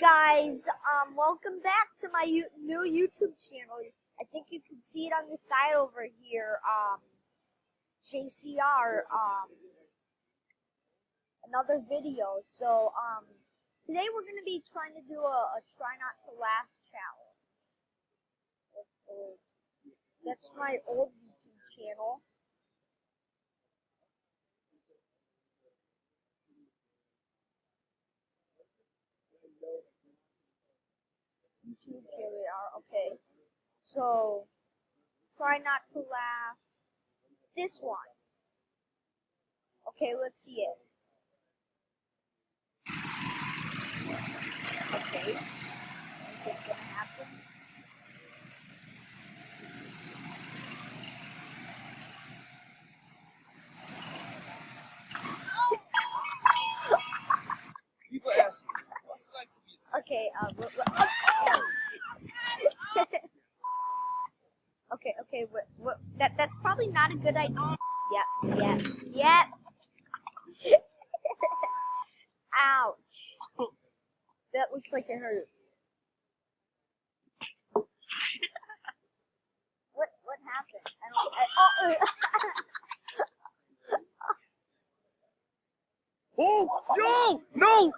Guys, welcome back to my new YouTube channel. I think you can see it on the side over here. JCR, another video. So, today we're gonna be trying to do a try not to laugh challenge. That's my old YouTube channel. YouTube, here we are. Okay, so try not to laugh. This one. Okay, let's see it. Okay, anything's gonna happen. People ask me, what's it like to be a Okay, okay, that's probably not a good idea. Yep. Ouch. That looks like it hurt. What happened? Oh, no!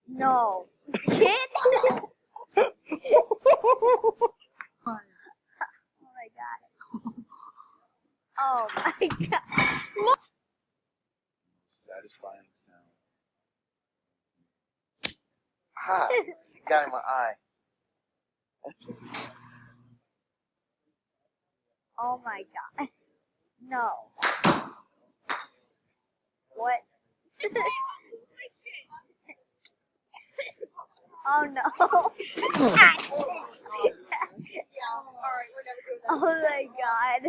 No. Kid? Oh my god. Oh my god. Satisfying sound. Ah, got in my eye. Oh my god. No. What? Oh no. Alright, we're never doing that. Oh my god.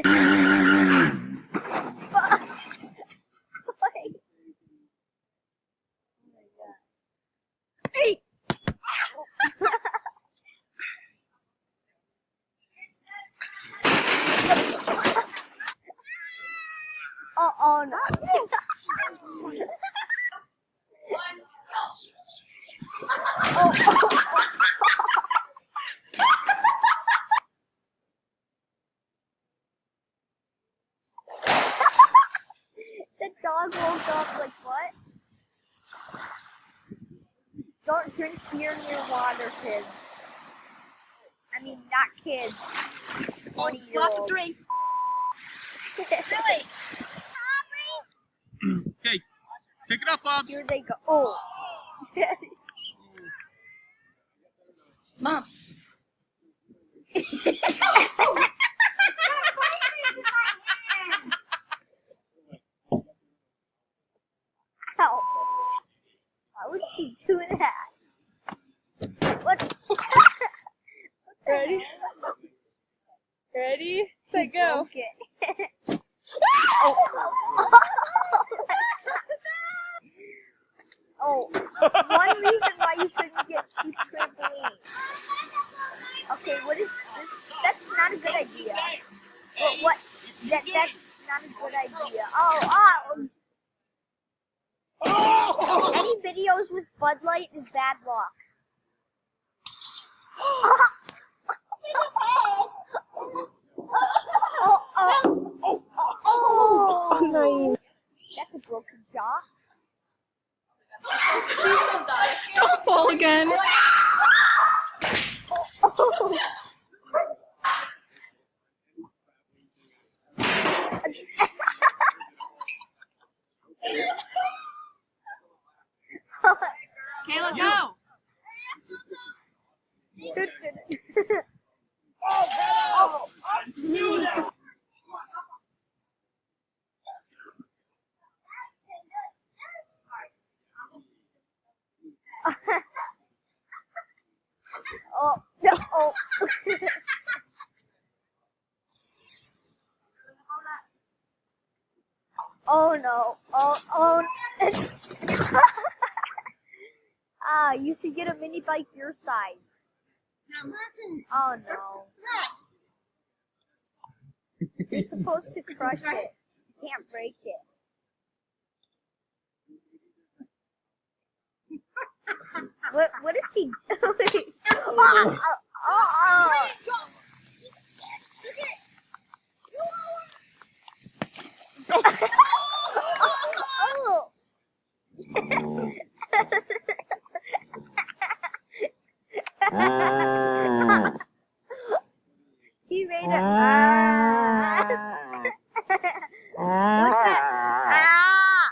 Fuck. Like- Oh my god. Hey! Oh no. The dog woke up like what? Don't drink beer near water, kids. I mean, not kids. 20-year-olds. Lots of drinks. Really? Okay, pick it up, Bobs. Here they go. Oh. Mom. Ow. Why would she do that? What? Ready? Ready? Set, go. Okay. Oh, one reason why you shouldn't get cheap trampolines. Okay, what is this? That's not a good idea. What? That's not a good idea. Any videos with Bud Light is bad luck. That's a broken jaw. Please don't die. Don't fall again. Kayla, go. Oh. Oh no. Oh. You should get a mini bike your size. Oh no. You're supposed to crush it. You can't break it. What is he doing? Oh. He made a What's that? Ah!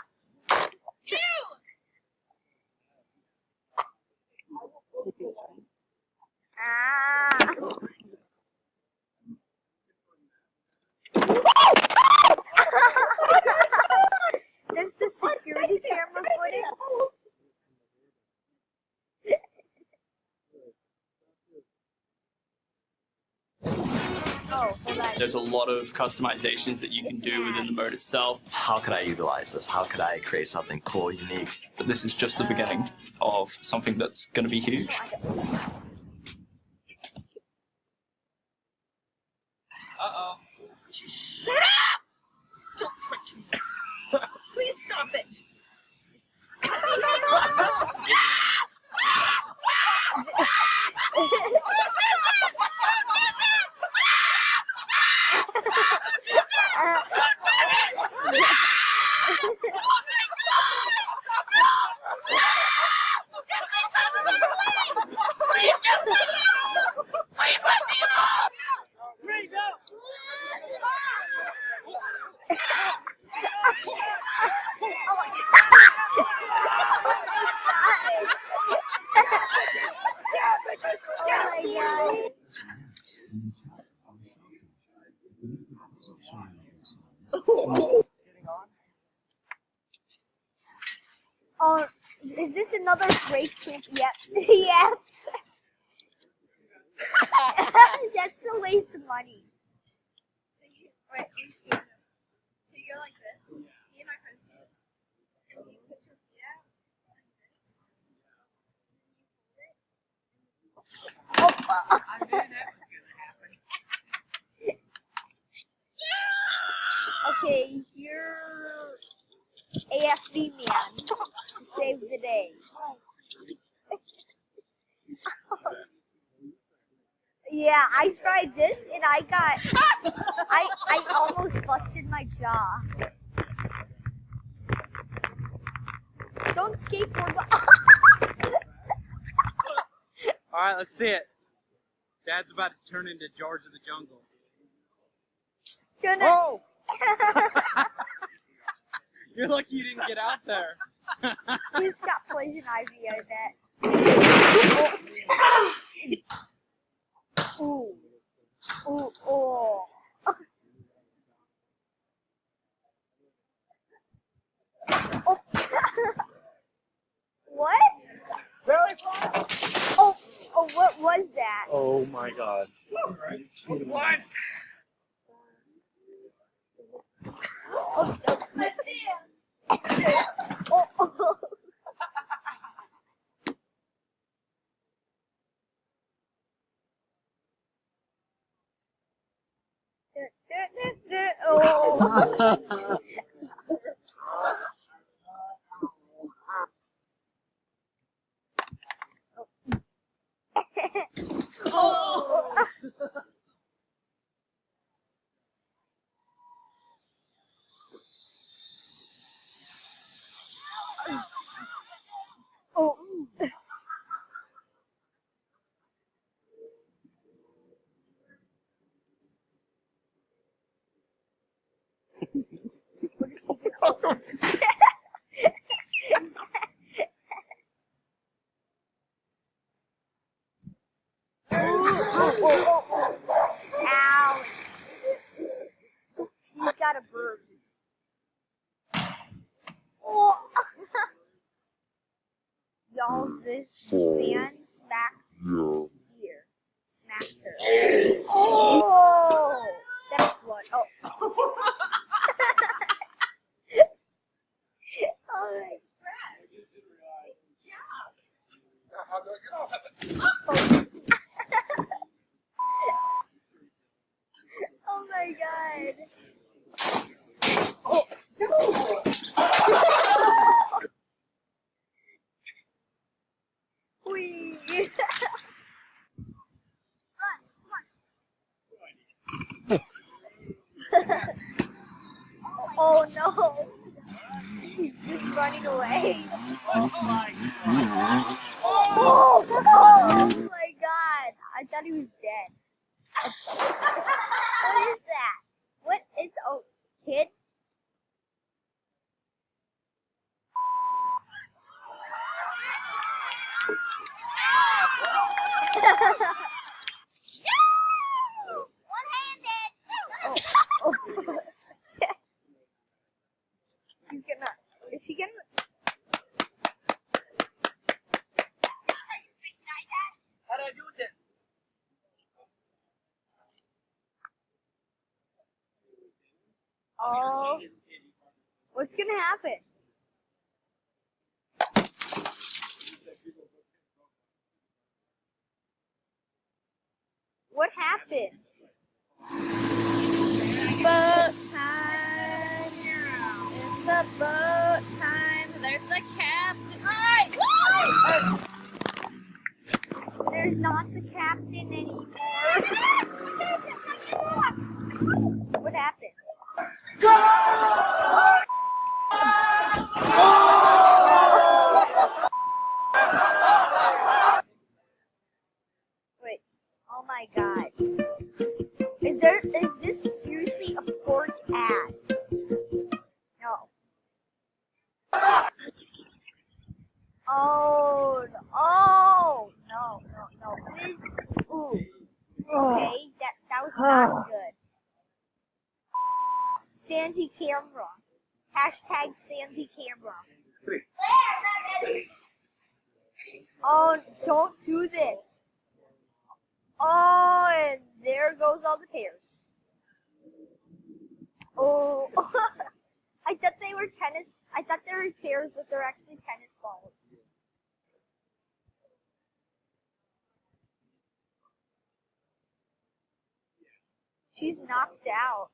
Ah! That's the security camera footage. Oh, hold on. There's a lot of customizations that you can do within the mode itself. How could I utilize this? How could I create something cool, unique? But this is just the beginning of something that's going to be huge. Uh-oh. Shut up! Don't touch me. Please stop it. Oh, is this another great trip? Yep. Yep. That's a waste of money. Wait, let me see. So you're like this. Me and my friends do it. And you put your feet out like this. I knew that was gonna happen. Okay, you're AFB man to save the day. Yeah, I tried this and I almost busted my jaw. Don't skateboard. Alright, let's see it. Dad's about to turn into George of the Jungle. Gonna. Oh! You're lucky you didn't get out there. He's got poison ivy, I bet. Ooh. Ooh, oh. Oh. What? Oh, what was that? Oh my god. What? Oh, oh, oh. Oh. Oh. Oh. What is he doing? Ow. He's got a bird. Oh. Y'all, this man smacked here. Smacked her. Oh! That's blood. Oh. Oh my Oh my god. Oh. We away. Oh my god. Oh my god. I thought he was dead. What is that? What is, oh, kid? One-handed. Oh. He's gonna, is he gonna? How do I do this? Oh, what's gonna happen? What happened? Boat time. It's the boat time. There's the captain. There's not the captain anymore. What happened? Wait. Oh my god. Is this seriously a pork ad? No. Oh, no, please. Ooh. Okay, that was not good. Sandy camera. Hashtag Sandy camera. Oh, don't do this. Oh, and there goes all the pears. Oh, I thought they were tennis. I thought they were pears, but they're actually tennis balls. She's knocked out.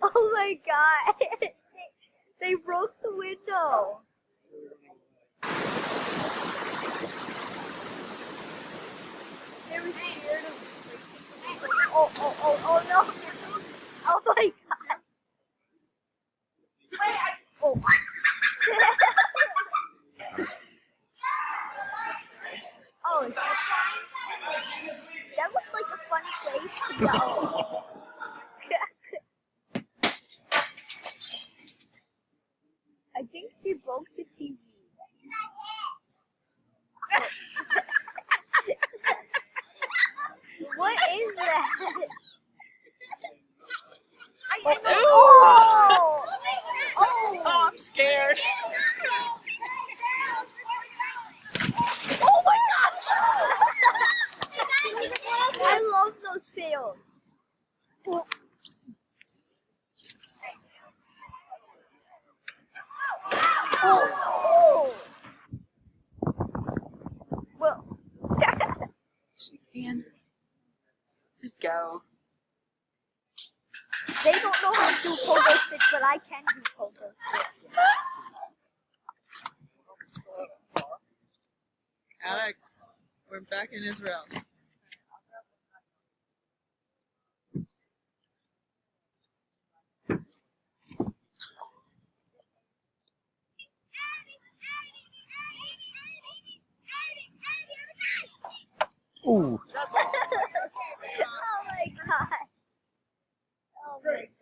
Oh my god. They broke the window. They were scared of breaking the window. Oh no. Oh my god. Oh. Oh, is that looks like a fun place to go. I think she broke the TV. What is that? Oh! Oh, I'm scared. Oh my god! I love those fails. Oh! Well, Man. Just go. they don't know how to do pogo sticks, but I can do pogo sticks. Alex, we're back in Israel. Ooh. Oh my god. Oh my god.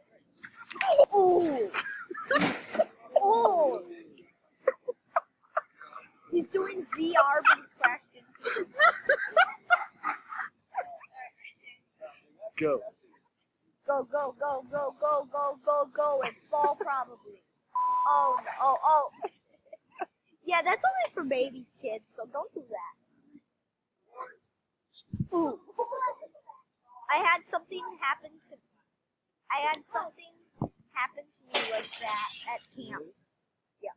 Ooh. Oh. He's doing VR, but he crashed into it. Go. Go, and fall probably. Oh, no. Oh. Yeah, that's only for babies, kids, so don't do that. Ooh. I had something happen to me like that at camp. Yeah.